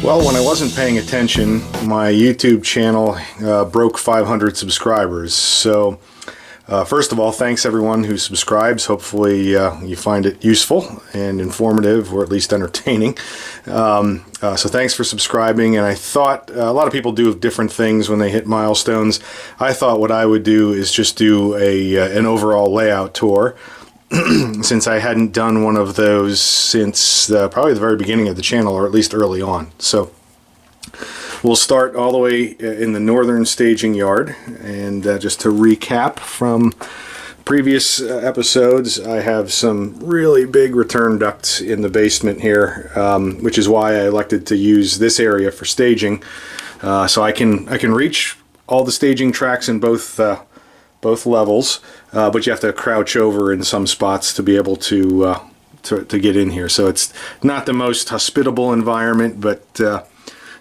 Well, when I wasn't paying attention, my YouTube channel broke 500 subscribers. So, first of all, thanks everyone who subscribes. Hopefully you find it useful and informative, or at least entertaining. So thanks for subscribing. And I thought a lot of people do different things when they hit milestones. I thought what I would do is just do an overall layout tour. Since I hadn't done one of those since probably the very beginning of the channel, or at least early on. So we'll start all the way in the northern staging yard, and just to recap from previous episodes, I have some really big return ducts in the basement here, which is why I elected to use this area for staging. So I can reach all the staging tracks in both levels, but you have to crouch over in some spots to be able to get in here. So it's not the most hospitable environment, but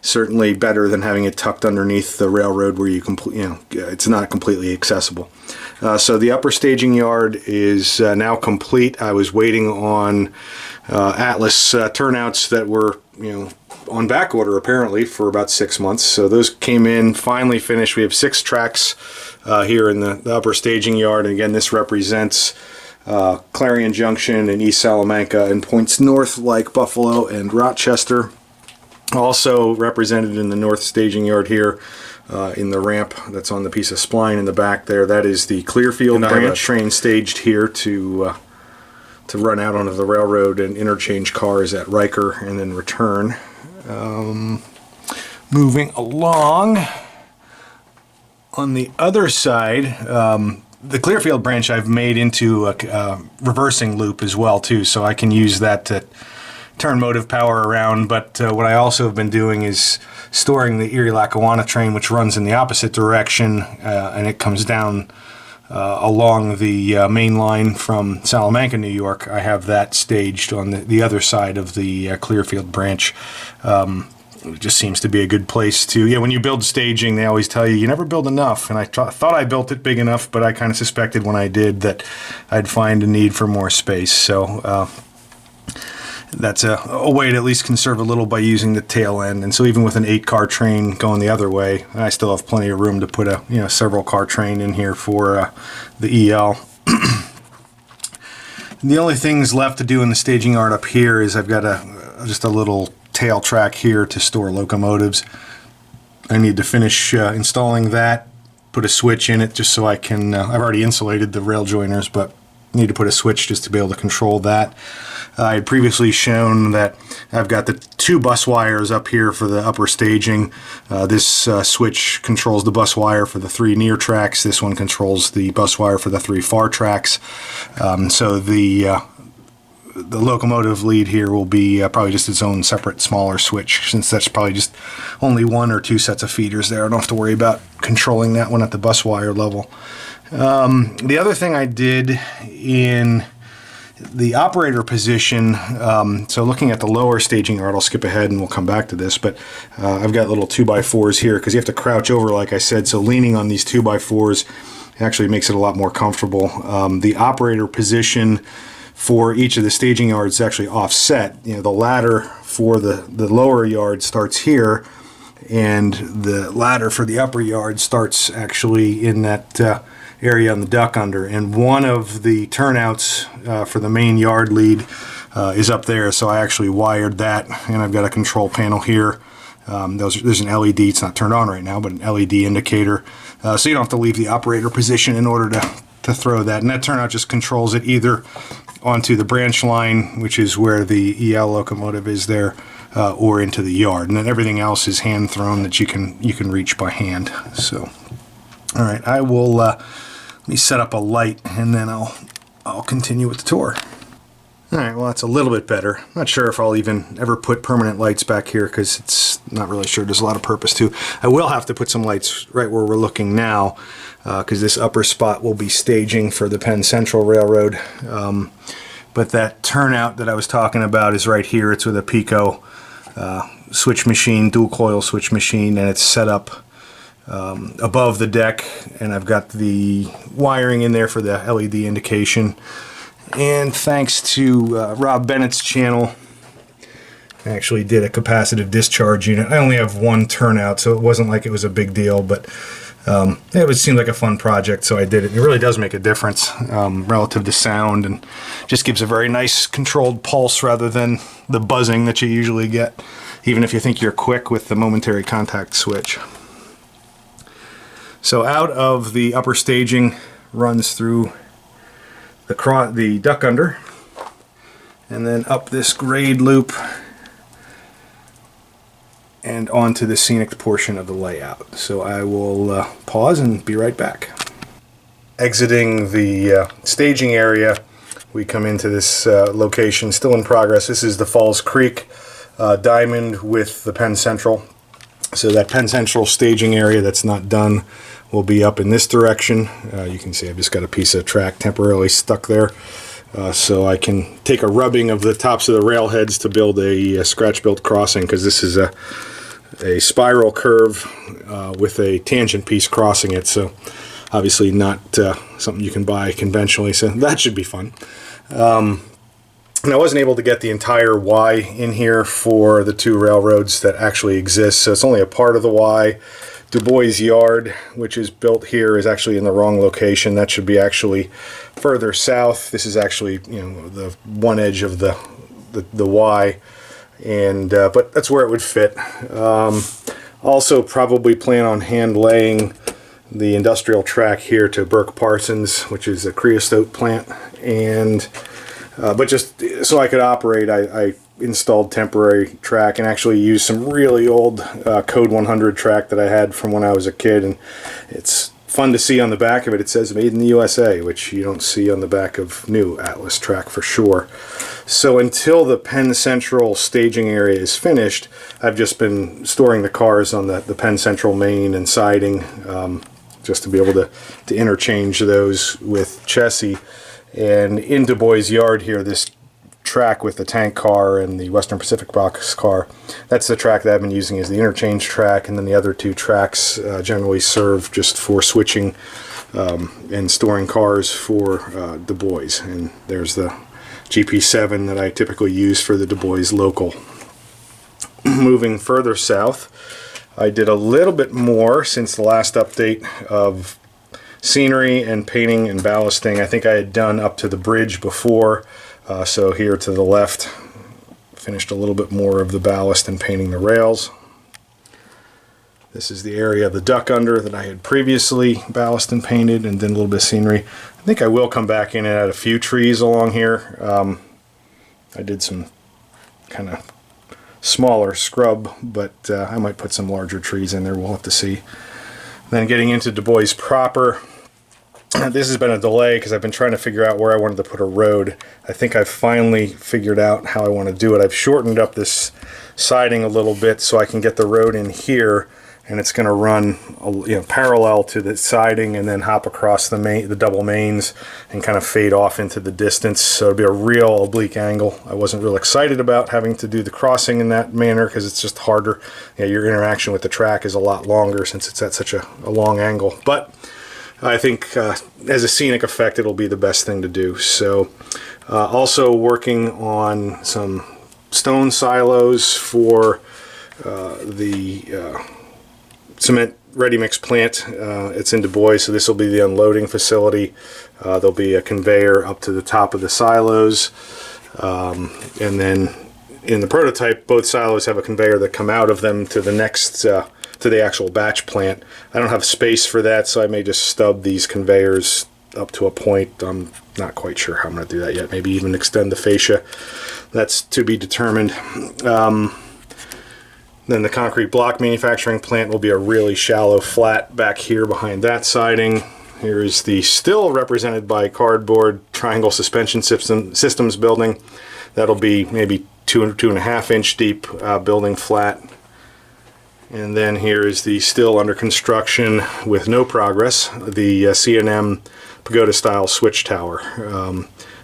certainly better than having it tucked underneath the railroad where it's not completely accessible. So the upper staging yard is now complete. I was waiting on Atlas turnouts that were on back order apparently for about 6 months. So those came in, finally finished. We have 6 tracks here in the upper staging yard. And again, this represents Clarion Junction and East Salamanca and points north like Buffalo and Rochester. Also represented in the north staging yard here in the ramp that's on the piece of spline in the back there. That is the Clearfield branch train staged here to run out onto the railroad and interchange cars at Riker and then return. Moving along, on the other side, the Clearfield branch I've made into a reversing loop as well too, so I can use that to turn motive power around. But what I also have been doing is storing the Erie-Lackawanna train, which runs in the opposite direction, and it comes down along the main line from Salamanca, New York. I have that staged on the other side of the Clearfield branch. It just seems to be a good place to, when you build staging, they always tell you never build enough. And I thought I built it big enough, but I kind of suspected when I did that I'd find a need for more space. So that's a way to at least conserve a little by using the tail end. And so even with an 8-car train going the other way, I still have plenty of room to put a several car train in here for the EL. The only things left to do in the staging yard up here is I've got just a little tail track here to store locomotives. I need to finish installing that, put a switch in it just so I can, I've already insulated the rail joiners, but need to put a switch just to be able to control that. I had previously shown that I've got the 2 bus wires up here for the upper staging. This switch controls the bus wire for the 3 near tracks. This one controls the bus wire for the 3 far tracks. So the locomotive lead here will be probably just its own separate smaller switch, since that's probably just only 1 or 2 sets of feeders there. I don't have to worry about controlling that one at the bus wire level. The other thing I did in the operator position, so looking at the lower staging yard, I'll skip ahead and we'll come back to this, but I've got little 2x4s here because you have to crouch over, like I said, so leaning on these 2x4s actually makes it a lot more comfortable. The operator position for each of the staging yards is actually offset. The ladder for the lower yard starts here, and the ladder for the upper yard starts actually in that area on the duck under, and one of the turnouts for the main yard lead is up there, so I actually wired that, and I've got a control panel here. There's an LED, it's not turned on right now, but an LED indicator, so you don't have to leave the operator position in order to throw that, and that turnout just controls it either onto the branch line, which is where the EL locomotive is there, or into the yard, and then everything else is hand thrown that you can reach by hand. So all right, I will let me set up a light, and then I'll continue with the tour. All right, well, that's a little bit better. Not sure if I'll even ever put permanent lights back here because it's not really sure there's a lot of purpose to. I will have to put some lights right where we're looking now because this upper spot will be staging for the Penn Central Railroad. But that turnout that I was talking about is right here. It's with a Pico switch machine, dual coil switch machine, and it's set up above the deck, and I've got the wiring in there for the LED indication. And thanks to Rob Bennett's channel, I actually did a capacitive discharge unit. I only have one turnout, so it wasn't like it was a big deal, but it seemed like a fun project, so I did it. It really does make a difference relative to sound, and just gives a very nice controlled pulse rather than the buzzing that you usually get, even if you think you're quick with the momentary contact switch. So out of the upper staging runs through the duck under, and then up this grade loop and onto the scenic portion of the layout. So I will pause and be right back. Exiting the staging area, we come into this location, still in progress. This is the Falls Creek diamond with the Penn Central. So that Penn Central staging area that's not done will be up in this direction. You can see I've just got a piece of track temporarily stuck there. So I can take a rubbing of the tops of the railheads to build a scratch-built crossing, because this is a spiral curve with a tangent piece crossing it, so obviously not something you can buy conventionally, so that should be fun. And I wasn't able to get the entire Y in here for the two railroads that actually exist, so it's only a part of the Y. DuBois Yard, which is built here, is actually in the wrong location. That should be actually further south. This is actually, the one edge of the Y, and but that's where it would fit. Also, probably plan on hand laying the industrial track here to Burke Parsons, which is a creosote plant, and but just so I could operate, I installed temporary track and actually used some really old Code 100 track that I had from when I was a kid, and it's fun to see on the back of it. It says made in the USA, which you don't see on the back of new Atlas track for sure. So until the Penn Central staging area is finished, I've just been storing the cars on the Penn Central main and siding, just to be able to interchange those with Chessie. And in DuBois Yard here, this track with the tank car and the Western Pacific box car, that's the track that I've been using as the interchange track, and then the other two tracks generally serve just for switching and storing cars for DuBois. And there's the GP7 that I typically use for the DuBois local. Moving further south, I did a little bit more since the last update of scenery and painting and ballasting. I think I had done up to the bridge before, so here to the left, finished a little bit more of the ballast and painting the rails. This is the area of the duck under that I had previously ballast and painted, and then a little bit of scenery. I think I will come back in and add a few trees along here. I did some kind of smaller scrub, but I might put some larger trees in there. We'll have to see. Then getting into DuBois proper, this has been a delay because I've been trying to figure out where I wanted to put a road. I think I've finally figured out how I want to do it. I've shortened up this siding a little bit so I can get the road in here, and it's going to run parallel to the siding and then hop across the double mains and kind of fade off into the distance. So it'll be a real oblique angle. I wasn't real excited about having to do the crossing in that manner because it's just harder. Your interaction with the track is a lot longer since it's at such a long angle. But I think as a scenic effect, it'll be the best thing to do. So also working on some stone silos for the cement ready mix plant. It's in DuBois, so this will be the unloading facility. There'll be a conveyor up to the top of the silos, and then in the prototype, both silos have a conveyor that come out of them to the next to the actual batch plant. I don't have space for that, so I may just stub these conveyors up to a point. I'm not quite sure how I'm going to do that yet. Maybe even extend the fascia. That's to be determined. Then the concrete block manufacturing plant will be a really shallow flat back here behind that siding. Here is the still represented by cardboard triangle suspension systems building. That'll be maybe 2.5 inch deep building flat. And then here is the still under construction with no progress, the C&M pagoda style switch tower.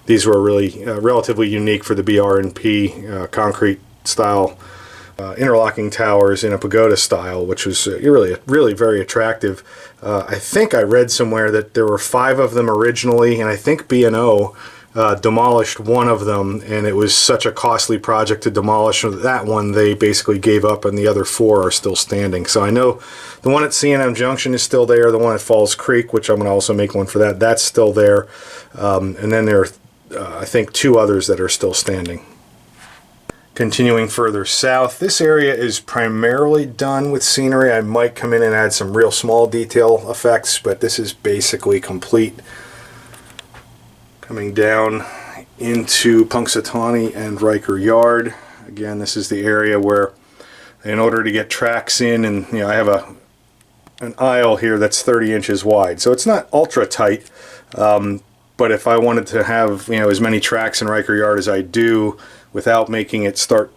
These were really relatively unique for the BR&P concrete style interlocking towers in a pagoda style, which was really very attractive. I think I read somewhere that there were 5 of them originally, and I think B&O demolished one of them, and it was such a costly project to demolish that one, they basically gave up, and the other 4 are still standing. So I know the one at C&M Junction is still there, the one at Falls Creek, which I'm going to also make one for that, that's still there. And then there are, I think, 2 others that are still standing. Continuing further south, this area is primarily done with scenery. I might come in and add some real small detail effects, but this is basically complete. Coming down into Punxsutawney and Riker Yard. Again, this is the area where, in order to get tracks in, and I have an aisle here that's 30 inches wide, so it's not ultra tight. But if I wanted to have as many tracks in Riker Yard as I do, without making it start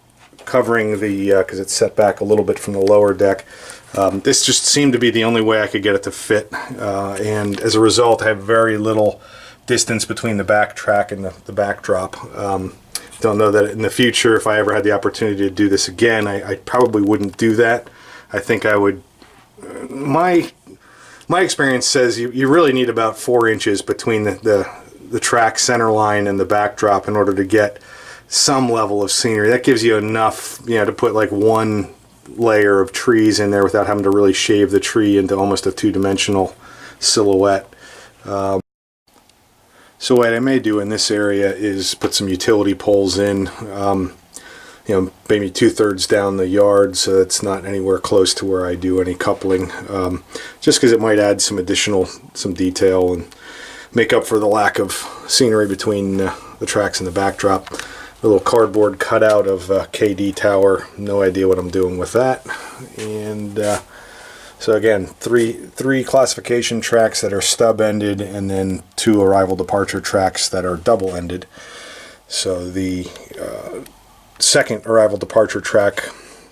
covering the, because it's set back a little bit from the lower deck, this just seemed to be the only way I could get it to fit. And as a result, I have very little distance between the back track and the backdrop. Don't know that in the future, if I ever had the opportunity to do this again, I probably wouldn't do that. I think I would. My experience says you really need about 4 inches between the track center line and the backdrop in order to get some level of scenery. That gives you enough, to put like one layer of trees in there without having to really shave the tree into almost a 2-dimensional silhouette. So what I may do in this area is put some utility poles in, maybe 2/3 down the yard, so it's not anywhere close to where I do any coupling, just because it might add some detail and make up for the lack of scenery between the tracks and the backdrop. A little cardboard cutout of KD Tower, no idea what I'm doing with that. And so again, three classification tracks that are stub-ended, and then 2 arrival departure tracks that are double-ended. So the second arrival departure track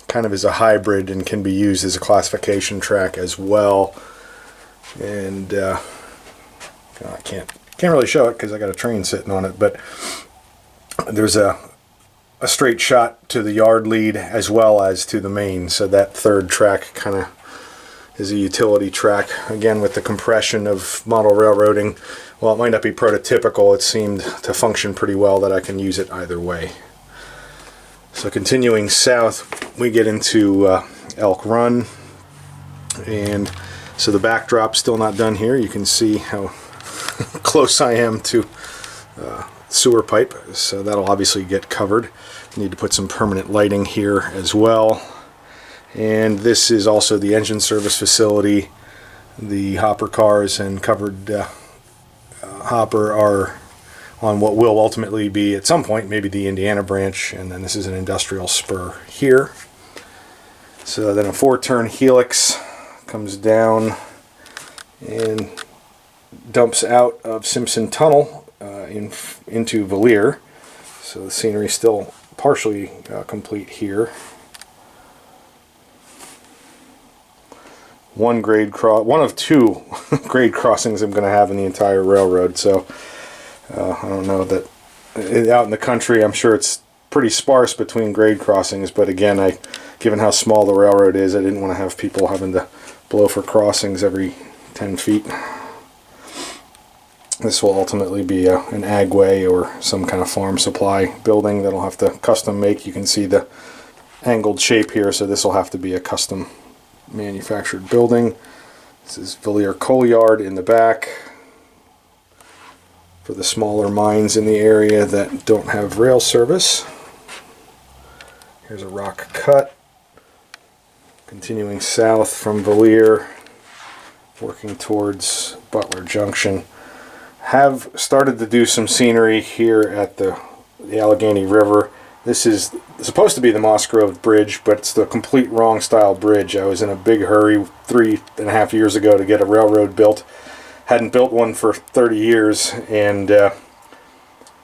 kind of is a hybrid and can be used as a classification track as well. And I can't really show it because I got a train sitting on it, but there's a straight shot to the yard lead as well as to the main. So that third track kind of is a utility track. Again, with the compression of model railroading, while it might not be prototypical, it seemed to function pretty well that I can use it either way. So continuing south, we get into Elk Run, and so the backdrop's still not done here. You can see how close I am to sewer pipe, so that'll obviously get covered. Need to put some permanent lighting here as well. And this is also the engine service facility. The hopper cars and covered hopper are on what will ultimately be, at some point, maybe the Indiana branch, and then this is an industrial spur here. So then a 4-turn helix comes down and dumps out of Simpson Tunnel into Valier. So the scenery is still partially complete here. One of 2 grade crossings I'm going to have in the entire railroad. So I don't know that out in the country, I'm sure it's pretty sparse between grade crossings. But again, given how small the railroad is, I didn't want to have people having to blow for crossings every 10 feet. This will ultimately be an agway or some kind of farm supply building that I'll have to custom make. You can see the angled shape here, so this will have to be a custom manufactured building. This is Valier Coal Yard in the back for the smaller mines in the area that don't have rail service. Here's a rock cut. Continuing south from Valier, working towards Butler Junction. Have started to do some scenery here at the Allegheny River. This is supposed to be the Moss Grove Bridge, but it's the complete wrong style bridge. I was in a big hurry 3.5 years ago to get a railroad built. Hadn't built one for 30 years, and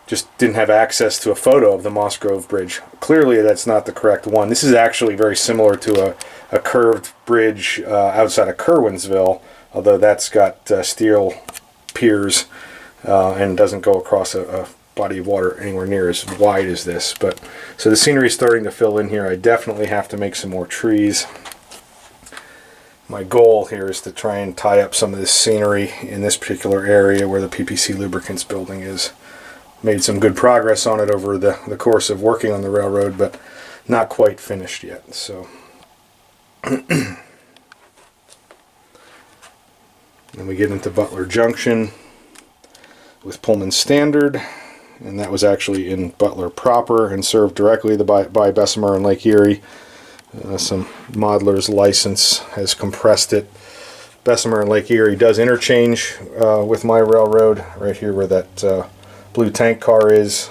just didn't have access to a photo of the Moss Grove Bridge. Clearly that's not the correct one. This is actually very similar to a curved bridge outside of Kerwinsville, although that's got steel piers and doesn't go across a body of water anywhere near as wide as this. But so the scenery is starting to fill in here. I definitely have to make some more trees. My goal here is to try and tie up some of this scenery in this particular area where the PPC Lubricants building is. made some good progress on it over the course of working on the railroad, but not quite finished yet. So then we get into Butler Junction with Pullman Standard, and that was actually in Butler proper and served directly by Bessemer and Lake Erie. Some modeler's license has compressed it. Bessemer and Lake Erie does interchange with my railroad right here where that blue tank car is.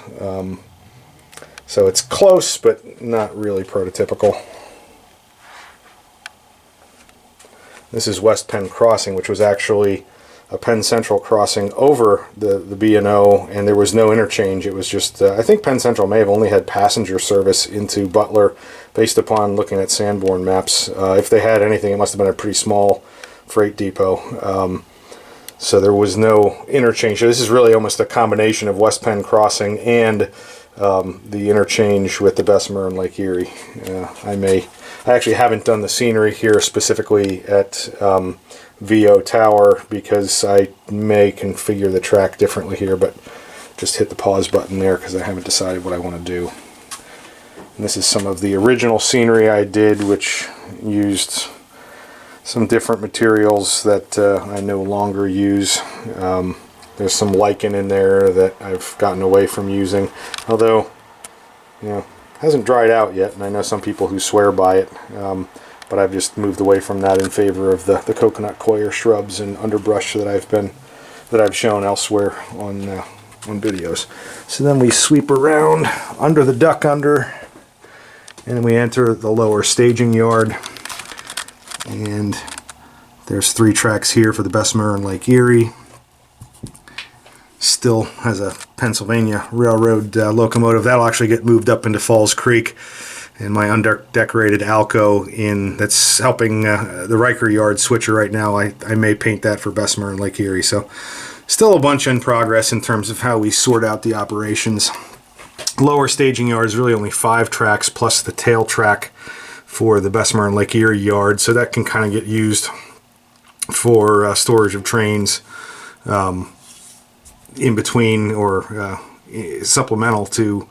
So it's close, but not really prototypical. This is West Penn Crossing, which was actually a Penn Central crossing over the B&O, and there was no interchange. It was just, I think Penn Central may have only had passenger service into Butler based upon looking at Sanborn maps. If they had anything, it must have been a pretty small freight depot. So there was no interchange. So this is really almost a combination of West Penn Crossing and the interchange with the Bessemer and Lake Erie. I actually haven't done the scenery here specifically at VO Tower because I may configure the track differently here, but just hit the pause button there because I haven't decided what I want to do. And this is some of the original scenery I did, which used some different materials that I no longer use. There's some lichen in there that I've gotten away from using, although, you know, hasn't dried out yet, and I know some people who swear by it, but I've just moved away from that in favor of the coconut coir shrubs and underbrush that I've shown elsewhere on videos. So then we sweep around under the duck under, and we enter the lower staging yard. And there's 3 tracks here for the Bessemer and Lake Erie. Still has a Pennsylvania Railroad locomotive. That'll actually get moved up into Falls Creek. And my undecorated Alco that's helping the Riker yard switcher right now. I may paint that for Bessemer and Lake Erie. So still a bunch in progress in terms of how we sort out the operations. Lower staging yard is really only 5 tracks plus the tail track for the Bessemer and Lake Erie yard. So that can kind of get used for storage of trains in between or supplemental to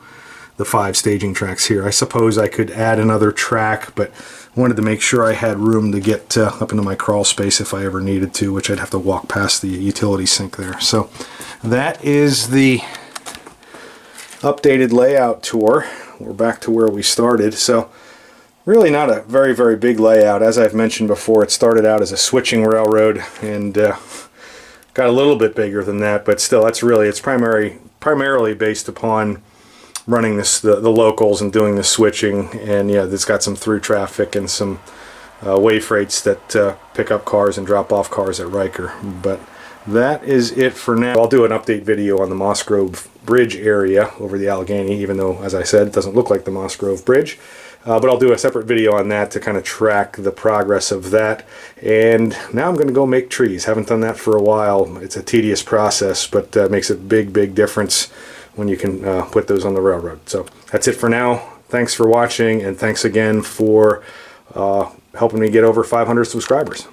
the 5 staging tracks here. I suppose I could add another track, but wanted to make sure I had room to get up into my crawl space if I ever needed to, which I'd have to walk past the utility sink there. So that is the updated layout tour. We're back to where we started. So really not a very, very big layout. As I've mentioned before, it started out as a switching railroad and got a little bit bigger than that, but still it's primarily based upon running the locals and doing the switching, and yeah, it's got some through traffic and some way freights that pick up cars and drop off cars at Riker. But that is it for now. I'll do an update video on the Moss Grove Bridge area over the Allegheny, even though, as I said, it doesn't look like the Moss Grove Bridge. But I'll do a separate video on that to kind of track the progress of that. And now I'm going to go make trees. Haven't done that for a while. It's a tedious process, but makes a big, big difference when you can put those on the railroad. So that's it for now. Thanks for watching, and thanks again for helping me get over 500 subscribers.